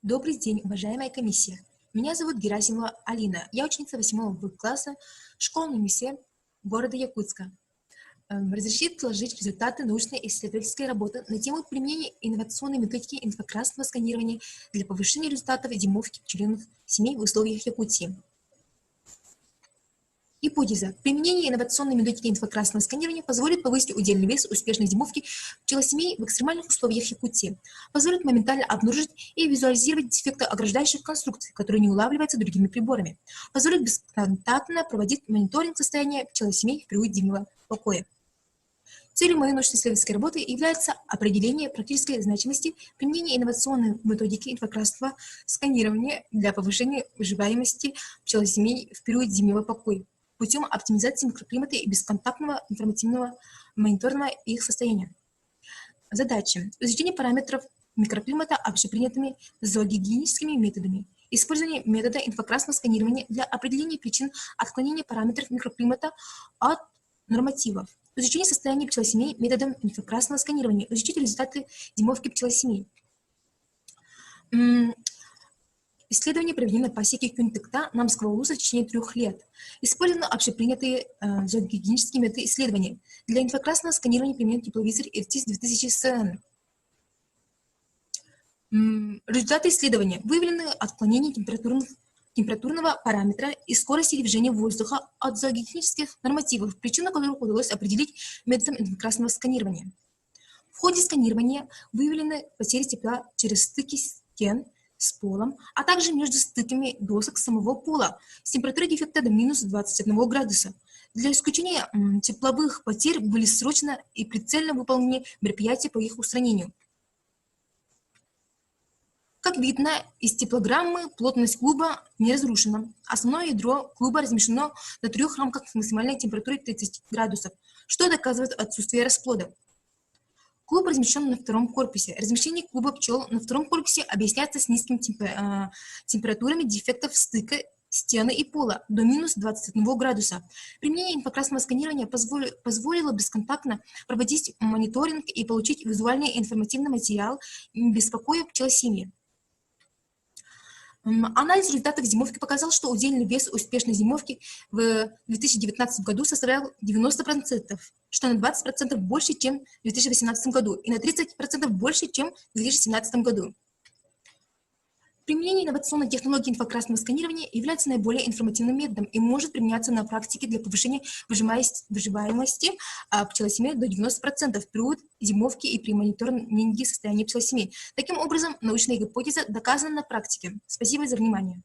Добрый день, уважаемая комиссия. Меня зовут Герасимова Алина. Я ученица 8 класса школы номер 7 города Якутска. Разрешите предложить результаты научно-исследовательской работы на тему применения инновационной методики инфракрасного сканирования для повышения результатов зимовки пчелиных семей в условиях Якутии. Гипотеза. Применение инновационной методики инфракрасного сканирования позволит повысить удельный вес успешной зимовки пчелосемей в экстремальных условиях Якутии, позволит моментально обнаружить и визуализировать дефекты ограждающих конструкций, которые не улавливаются другими приборами, позволит бесконтактно проводить мониторинг состояния пчелосемей в период зимнего покоя. Целью моей научно-исследовательской работы является определение практической значимости применения инновационной методики инфракрасного сканирования для повышения выживаемости пчелосемей в период зимнего покоя путем оптимизации микроклимата и бесконтактного информативного мониторинга их состояния. Задача. Изучение параметров микроклимата общепринятыми зоогигиеническими методами. Использование метода инфракрасного сканирования для определения причин отклонения параметров микроклимата от нормативов. Изучение состояния пчелосемей методом инфракрасного сканирования. Изучить результаты зимовки пчелосемей. Исследование проведено на пасеке Кюнтыкта Намского улуса в течение 3 лет. Использованы общепринятые зоогигиенические методы исследования. Для инфракрасного сканирования применен тепловизор RTIS-2000 CN. Результаты исследования. Выявлены отклонения температурного параметра и скорости движения воздуха от зоогигиенических нормативов, причину которых удалось определить методом инфракрасного сканирования. В ходе сканирования выявлены потери тепла через стыки стен с полом, а также между стыками досок самого пола с температурой дефекта до минус 21 градуса. Для исключения тепловых потерь были срочно и прицельно выполнены мероприятия по их устранению. Как видно из теплограммы, плотность клуба не разрушена. Основное ядро клуба размещено на 3 рамках с максимальной температурой 30 градусов, что доказывает отсутствие расплода. Клуб размещен на 2-м корпусе. Размещение клуба пчел на 2-м корпусе объясняется с низкими температурами дефектов стыка, стены и пола до минус 21 градуса. Применение инфракрасного сканирования позволило бесконтактно проводить мониторинг и получить визуальный информативный материал, не беспокоя пчелосемьи. Анализ результатов зимовки показал, что удельный вес успешной зимовки в 2019 году составлял 90%, что на 20% больше, чем в 2018 году, и на 30% больше, чем в 2017 году. Применение инновационной технологии инфракрасного сканирования является наиболее информативным методом и может применяться на практике для повышения выживаемости пчелосемей до 90% в период зимовки и при мониторинге состояния пчелосемей. Таким образом, научная гипотеза доказана на практике. Спасибо за внимание.